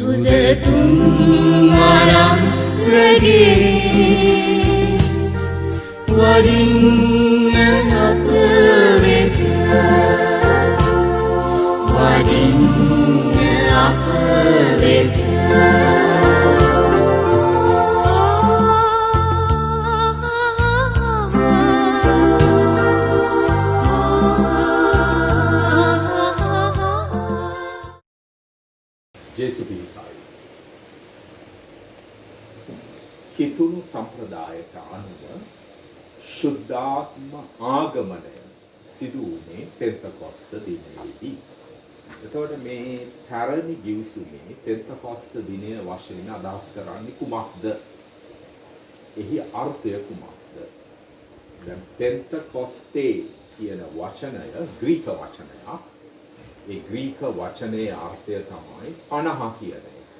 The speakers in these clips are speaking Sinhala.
උදතුම් වරම් රැගෙන වඩින්න අප වෙත වඩින්න අප වෙත කිතුණු සම්ප්‍රදායට අනුව ශුද්ධාත්ම ආගමනය සිදු වුණේ පෙන්තකොස්ත දිනයේදී. එතකොට මේ පැරණි ගිවිසුමේ පෙන්තකොස්ත දිනය වශයෙන් අදහස් කරන්නේ කුමක්ද? එහි අර්ථය කුමක්ද? දැන් පෙන්තකොස්තේ කියන වචනය ග්‍රීක වචනයක්. ඒ ග්‍රීක වචනේ අර්ථය තමයි 50 කියන එක.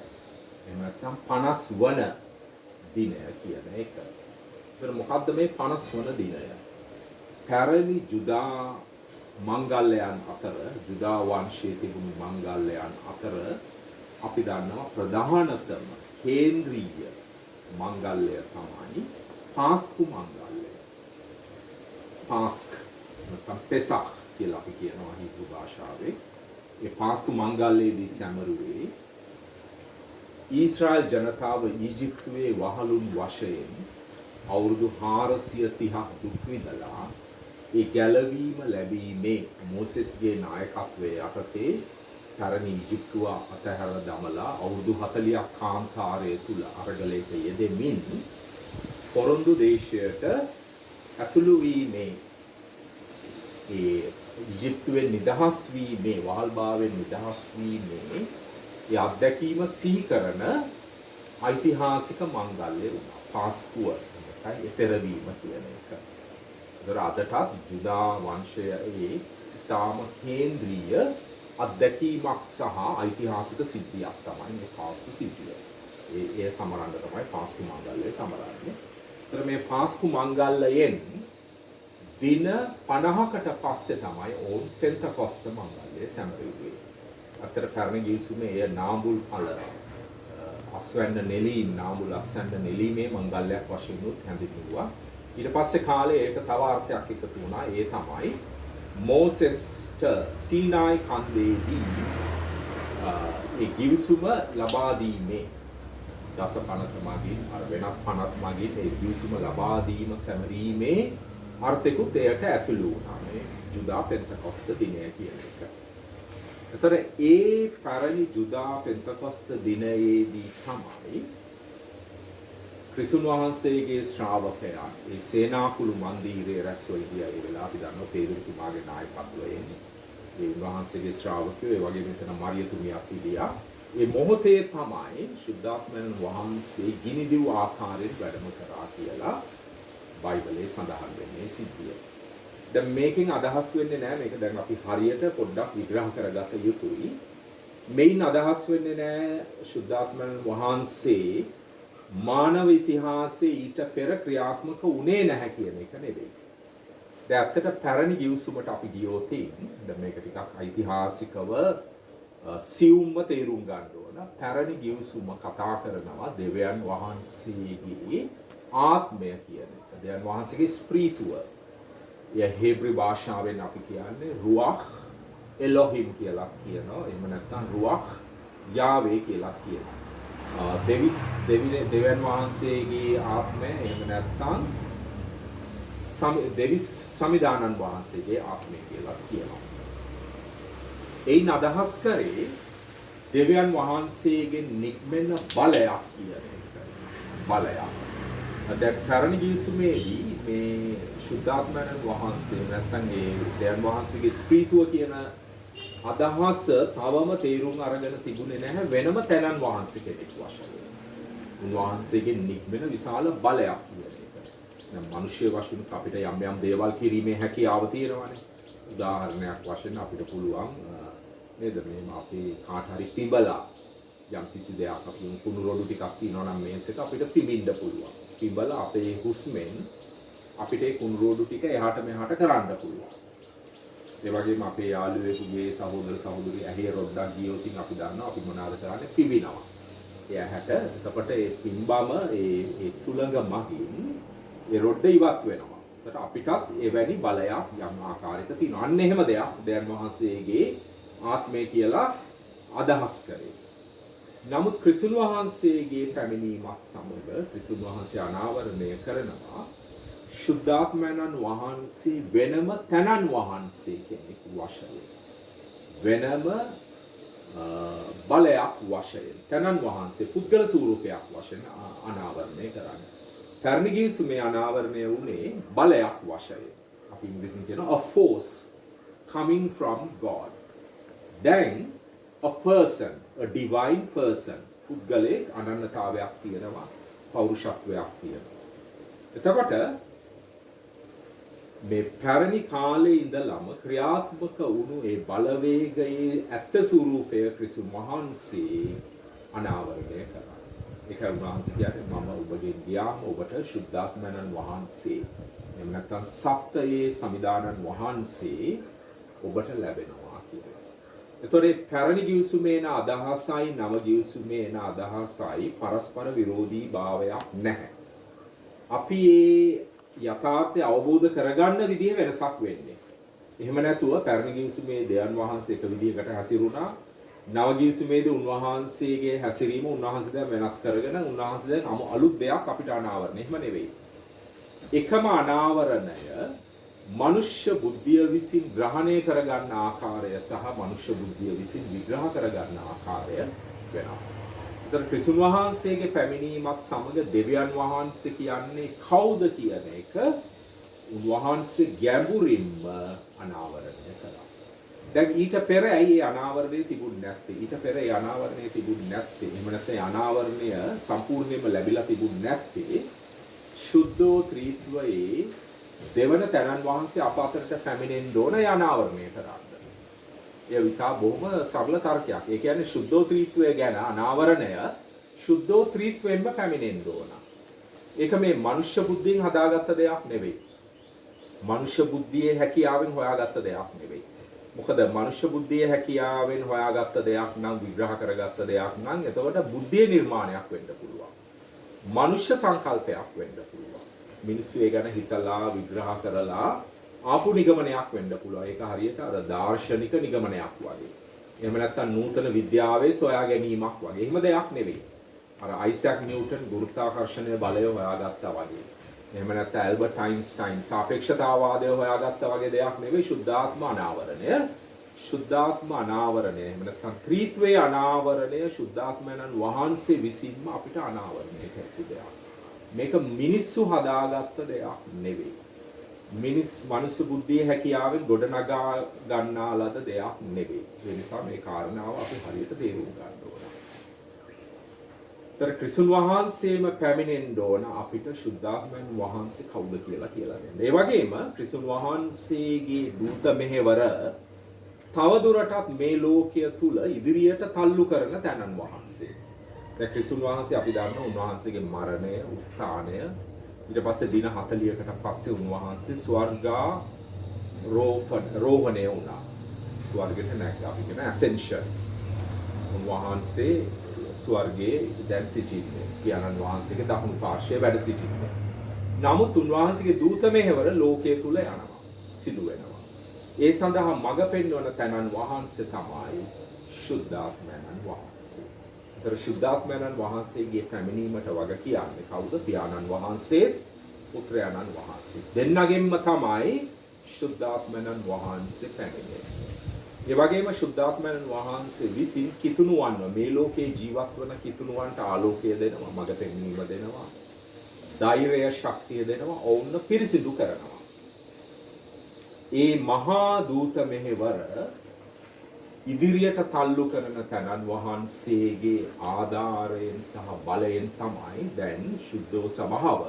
එහෙම නැත්නම් 50 වන දිනය කියන එක. ඒතර මොකද්ද මේ 50 වන දිනය? පැරණි ජුදා මංගල්‍යයන් අතර, ජුදා වංශයේ තිබුණු මංගල්‍යයන් අතර අපි දන්නවා ප්‍රධානතම කේන්ද්‍රීය මංගල්‍යය තමයි පාස්කු මංගල්‍යය. පාස්ක් නැත්නම් පෙසක් කියලා අපි කියනවා හීබ්‍රු භාෂාවේ. ඒ පාස්කු මංගල්‍යයේදී සැමරුවේ ඊශ්‍රායල් ජනතාව ඊජිප්තුවේ වහලුන් වශයෙන් අවුරුදු 430ක් දුක් විඳලා ඒ ගැලවීම ලැබීමේ මෝසෙස්ගේ නායකත්වයේ යටතේ පැරණි ඊජිප්තුව අතහැරලා දමලා අවුරුදු 40ක් කාන්තාරය තුල අරගලයක යෙදෙමින් පොරොන්දු දේශයට ඇතුළු වීමේ ඒ ඊජිප්තුවේ නිදහස් වීමේ වහල්භාවයෙන් නිදහස් වීමේ ඒ අත්දැකීම සිහි කරන ඓතිහාසික මංගල්‍ය වුණා. පාස්කුව නැත්නම් එතරවීම කියන එක. ඒතර අදටත් ජුදා වංශයේ තාම කේන්ද්‍රීය අත්දැකීමක් සහ ඓතිහාසික සිද්ධියක් තමයි මේ පාස්කු සිද්ධිය. ඒ සමරන්න තමයි පාස්කු මංගල්‍යය සමරන්නේ. ඒතර මේ පාස්කු මංගල්‍යයෙන් දින 50කට පස්සේ තමයි ඕන් පෙන්තකොස්ත මංගල්‍යය සැමරුවේ. අතර පැරණි ගිවිසුමේ එය නාඹුල් ඵල අස්වැන්න නෙලීම් නාඹුල් අස්වැන්න නෙලීමේ මංගල්‍යයක් වශයෙන් උත් හැඳින්වුවා. ඊට පස්සේ කාලේ ඒක තව අර්ථයක් එකතු වුණා. ඒ තමයි මෝසෙස්ට සීනායි කන්දේදී ඒ ගිවිසුම ලබා දීමේ දස පනත මගින් අර වෙනත් පනත් මගින් ඒ ගිවිසුම ලබා දීම සැමරීමේ අර්ථිකුත් එයට ඇතුළු වුණා. මේ ජුදා පෙන්තකොස්ත දිනය කියන එක. එතකොට ඒ පැරණි ජුදා පෙන්තකොස්ත දිනයේදී තමයි ක්‍රිස්තුන් වහන්සේගේ ශ්‍රාවකයන් ඒ සේනාකුළු මන්දිරයේ රැස්ව ඉදිරිය වෙලා අපි දන්නවා පේදුරුතුමාගේ නායකත්වයෙන් ඒ වහන්සේගේ ශ්‍රාවකයෝ ඒ වගේ මෙතන මරියතුමියක් ඉදියා ඒ මොහොතේ තමයි ශුද්ධාත්මයන් වහන්සේ ගිනිදිව් ආකාරයෙන් වැඩම කරා කියලා බයිබලයේ සඳහන් වෙන්නේ සිද්ධිය. දැන් මේකෙන් අදහස් වෙන්නේ නැහැ මේක දැන් අපි හරියට පොඩ්ඩක් විග්‍රහ කරගත යුතුයි. මේන් අදහස් වෙන්නේ නැහැ ශුද්ධාත්මයන් වහන්සේ මානව ඉතිහාසයේ ඊට පෙර ක්‍රියාත්මක වුණේ නැහැ කියන එක නෙවෙයි. දැන් ඇත්තට පැරණි ගිවිසුමට අපි ගියොත් දැන් මේක ටිකක් ඓතිහාසිකව සියුම්ව තේරුම් ගන්න ඕන. පැරණි ගිවිසුම කතා කරනවා දෙවියන් වහන්සේගේ ආත්මය කියන එක. දෙවියන් වහන්සේගේ ස්ප්‍රීතුව. ඒ හේබ්‍රු භාෂාවෙන් අපි කියන්නේ රුවහ් එලොහිම් කියලා කියනවා. එහෙම නැත්නම් රුවහ් යාවේ කියලා කියනවා. දෙවියන් වහන්සේගේ ආත්මය එහෙම නැත්නම් දෙවි සමිදානන් වහන්සේගේ ආත්මය කියලා කියනවා. එයින් අදහස් කරේ දෙවියන් වහන්සේගෙන් නික්මෙන බලයක් කියන එක. බලයක්. දැන් පැරණි ගිවිසුමේදී මේ ශුද්ධාත්මයන් වහන්සේ නැත්නම් ඒ දෙවියන් වහන්සේගේ ස්ප්‍රීතුව කියන අදහස තවම තේරුම් අරගෙන තිබුණේ නැහැ වෙනම තැනන් වහන්සේ කෙනෙක් වශයෙන්. උන්වහන්සේගෙන් නික්මෙන විශාල බලයක් කියන එක. දැන් මිනිස්සු වශයෙන් අපිට යම් යම් දේවල් කිරීමේ හැකියාව තියෙනවානේ. උදාහරණයක් වශයෙන් අපිට පුළුවන් නේද මේ අපි කාට හරි පිඹලා යම් කිසි දෙයක් අපි කුණු රොඩු ටිකක් තියනවා නම් මේසෙක අපිට පිඹින්න පුළුවන්. පිඹලා අපේ හුස්මෙන් අපිට ඒ කුණු රොඩු ටික එහාට මෙහාට කරන්න පුළුවන්. ඒ වගේම අපේ යාළුවෙකුගේ සහෝදර සහෝදරිය ඇහි රොඩක් ගියොත් අපි දන්නවා අපි මොනවාද කරන්නේ පිඹිනවා. එයාට එතකොට ඒ පින්බම ඒ සුළඟ මගින් ඒ රොඩ්ඩ ඉවත් වෙනවා. එතකොට අපිටත් එවැනි බලයක් යම් ආකාරයක තියෙනවා. අන්න එහෙම දෙයක් දෙයයන් වහන්සේගේ ආත්මය කියලා අදහස් කරේ. නමුත් ක්‍රිස්තුන් වහන්සේගේ පැමිණීමත් සමග ක්‍රිස්තුන් වහන්සේ අනාවරණය කරනවා ශුද්ධාත්මයන්න් වහන්සේ වෙනම තනන් වහන්සේ කෙනෙක් වශයෙන්. වෙනම බලයක් වශයෙන් තනන් වහන්සේ පුද්ගල ස්වරූපයක් වශයෙන් අනාවරණය කරන්නේ. පැරණි ගිවිසුමේ අනාවරණය වුණේ බලයක් වශයෙන්. අපි ඉංග්‍රීසියෙන් කියනවා a force coming from God. Then a person, a divine person, පුද්ගලයෙක් අනන්‍යතාවයක් තියෙනවා, පෞරුෂත්වයක් තියෙනවා. එතකොට මේ පැරණි කාලේ ඉඳලම ක්‍රියාත්මක වුණු ඒ බලවේගයේ ඇත්ත ස්වરૂපය ක්‍රිස්තුන් වහන්සේ අනාවරණය කරා. ඒකයි උන්වහන්සේ කියන්නේ මම ඔබගෙන් ගියාම ඔබට ශුද්ධාත්මයන්න් වහන්සේ එහෙම නැත්නම් සත්‍යයේ සමිදානන් වහන්සේ ඔබට ලැබෙනවා කියලා. ඒතොරේ පැරණි ගිවිසුමේ එන අදහසයි නව ගිවිසුමේ එන අදහසයි පරස්පර විරෝධී භාවයක් නැහැ. අපි මේ යථාර්ථය අවබෝධ කරගන්න විදිහ වෙනසක් වෙන්නේ. එහෙම නැතුව පැරණි ගිවිසුමේ දෙයයන් වහන්සේ එක විදිහකට හැසිරුණා. නව ගිවිසුමේදී උන්වහන්සේගේ හැසිරීම උන්වහන්සේ දැන් වෙනස් කරගෙන උන්වහන්සේ දැන් අලුත් දෙයක් අපිට අනාවරණය. එහෙම නෙවෙයි. එකම අනාවරණය මනුෂ්‍ය බුද්ධිය විසින් ග්‍රහණය කරගන්න ආකාරය සහ මනුෂ්‍ය බුද්ධිය විසින් විග්‍රහ කරගන්න ආකාරය වෙනස්. ඒතර ක්‍රිස්තුන් වහන්සේගේ පැමිණීමත් සමග දෙවියන් වහන්සේ කියන්නේ කවුද කියන එක උන්වහන්සේ ගැඹුරින්ම අනාවරණය කළා. දැන් ඊට පෙර ඇයි ඒ අනාවරණය තිබුණ නැත්තේ? ඊට පෙර ඒ අනාවරණය තිබුණ නැත්තේ. එහෙම නැත්නම් ඒ අනාවරණය සම්පූර්ණයෙන්ම ලැබිලා තිබුණ නැත්තේ ශුද්ධෝ ත්‍රිත්වයේ දෙවන තැනන් වහන්සේ අප අතරට පැමිණෙන්න ඕන ඒ අනාවරණය කරන්න. ඒ විතා බොහොම සරල තර්කයක්. ඒ කියන්නේ ශුද්ධෝ ත්‍රිත්වය ගැන අනාවරණය ශුද්ධෝ ත්‍රිත්වයෙන්ම පැමිණෙන්න ඕන. ඒක මේ මනුෂ්‍ය බුද්ධියෙන් හදාගත්ත දෙයක් නෙවෙයි. මනුෂ්‍ය බුද්ධියේ හැකියාවෙන් හොයාගත්ත දෙයක් නෙවෙයි. මොකද මනුෂ්‍ය බුද්ධියේ හැකියාවෙන් හොයාගත්ත දෙයක් නම් විග්‍රහ කරගත්ත දෙයක් නම් එතකොට බුද්ධියේ නිර්මාණයක් වෙන්න පුළුවන්. මනුෂ්‍ය සංකල්පයක් වෙන්න පුළුවන්. මිනිස්සු ඒ ගැන හිතලා විග්‍රහ කරලා ආපු නිගමනයක් වෙන්න පුළුවන්. ඒක හරියට අර දාර්ශනික නිගමනයක් වගේ. එහෙම නැත්නම් නූතන විද්‍යාවේ සොයා ගැනීමක් වගේ. එහෙම දෙයක් නෙවෙයි. අර අයිසැක් නිව්ටන් ගුරුත්වාකර්ෂණයේ බලය හොයාගත්තා වගේ. එහෙම නැත්නම් ඇල්බර්ට් අයින්ස්ටයින් සාපේක්ෂතාවාදය හොයාගත්තා වගේ දෙයක් නෙවෙයි ශුද්ධාත්ම අනාවරණය. ශුද්ධාත්ම අනාවරණය එහෙම නැත්නම් ත්‍රිත්වයේ අනාවරණය ශුද්ධාත්මයන්න් වහන්සේ විසින්ම අපිට අනාවරණය කරපු දෙයක්. මේක මිනිස්සු හදාගත්ත දෙයක් නෙවෙයි. මනුස්ස බුද්ධියේ හැකියාවෙන් ගොඩනගා ගන්නා ලද දෙයක් නෙවෙයි. ඒ නිසා මේ කාරණාව අපි හරියට තේරුම් ගන්න ඕන. තර ක්‍රිස්තුන් වහන්සේම පැමිණෙන්න ඕන අපිට ශුද්ධාත්මයන් වහන්සේ කවුද කියලා දෙන්න. ඒ වගේම ක්‍රිස්තුන් වහන්සේගේ දූත මෙහෙවර තව දුරටත් මේ ලෝකය තුල ඉදිරියට තල්ලු කරන තැනන් වහන්සේ. දැන් ක්‍රිස්තුන් වහන්සේ අපි දන්නවා උන්වහන්සේගේ මරණය, උත්ථානය ඊට පස්සේ දින 40කට පස්සේ උන්වහන්සේ ස්වර්ගාරෝහණය වුණා. ස්වර්ගයට නැග්ගා. අපි කියන ascension. උන්වහන්සේ ස්වර්ගයේ දැන් සිටින්නේ. පියාණන් වහන්සේගේ දකුණු පාර්ශ්වයේ වැඩ සිටින්නේ. නමුත් උන්වහන්සේගේ දූත මෙහෙවර ලෝකයේ තුල යනවා. සිදු වෙනවා. ඒ සඳහා මඟ පෙන්වන තැනන් වහන්සේ තමයි ශුද්ධාත්මයන් වහන්සේ. ඒතර ශුද්ධාත්මයන් වහන්සේගේ පැමිණීමට වග කියන්නේ කවුද? පියාණන් වහන්සේ, පුත්‍රයාණන් වහන්සේ. දෙන්නගෙන්ම තමයි ශුද්ධාත්මයන් වහන්සේ පැමිණෙන්නේ. ඒ වගේම ශුද්ධාත්මයන් වහන්සේ විසින් කිතුණුවන්ව මේ ලෝකේ ජීවත් වන කිතුණුවන්ට ආලෝකය දෙනවා, මඟ පෙන්වීම දෙනවා, ධෛර්යය, ශක්තිය දෙනවා, ඔවුන්ව පිරිසිදු කරනවා. ඒ මහා දූත මෙහෙවර ඉදිරියට තල්ලු කරන තැනන් වහන්සේගේ ආධාරයෙන් සහ බලයෙන් තමයි දැන් ශුද්ධෝ සභාව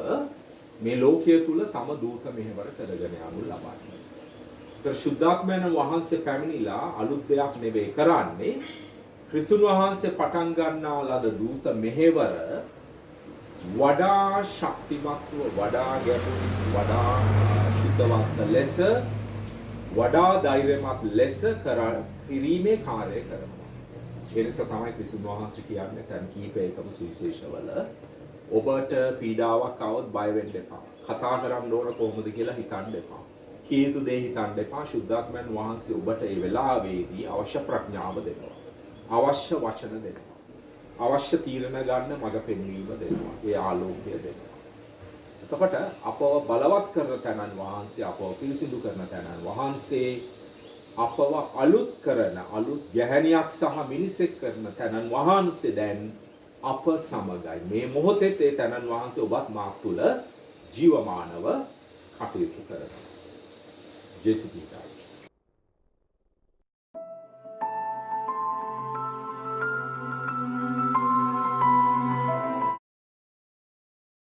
මේ ලෝකයේ තුල තම දූත මෙහෙවර කරගෙන යනු ලබන්නේ. ඒතර ශුද්ධාත්මයන් වහන්සේ පැමිණිලා අලුත් දෙයක් නෙවෙයි කරන්නේ. ක්‍රිස්තුන් වහන්සේ පටන් ගන්නා ලද දූත මෙහෙවර වඩා ශක්තිමත්ව, වඩා ගැඹුරු, වඩා ශුද්ධවත් ලෙස, වඩා ධෛර්යමත් ලෙස කිරීමේ කාර්යය කරනවා. ඒ නිසා තමයි ක්‍රිස්තුන් වහන්සේ කියන්නේ තන් කීපයකම සුවිශේෂවල ඔබට පීඩාවක් આવොත් බය වෙන්න එපා. කතා කරන්න ඕන කොහොමද කියලා හිතන්න එපා. කිය යුතු දේ හිතන්න එපා. ශුද්ධාත්මයන් වහන්සේ ඔබට ඒ වෙලාවේදී අවශ්‍ය ප්‍රඥාව දෙනවා. අවශ්‍ය වචන දෙනවා. අවශ්‍ය තීරණ ගන්න මඟ පෙන්වීම දෙනවා. ඒ ආලෝකය දෙනවා. එතකොට අපව බලවත් කරන තැනන් වහන්සේ, අපව පිරිසිදු කරන තැනන් වහන්සේ, අපව අලුත් කරන අලුත් ගැහැණියක් සහ මිනිසෙක් කරන තැනන් වහන්සේ දැන් අප සමගයි. මේ මොහොතේ ඒ තැනන් වහන්සේ ඔබත් මා තුළ ජීවමානව කටයුතු කරනවා. ජේසුස් ක්‍රිස්තුයි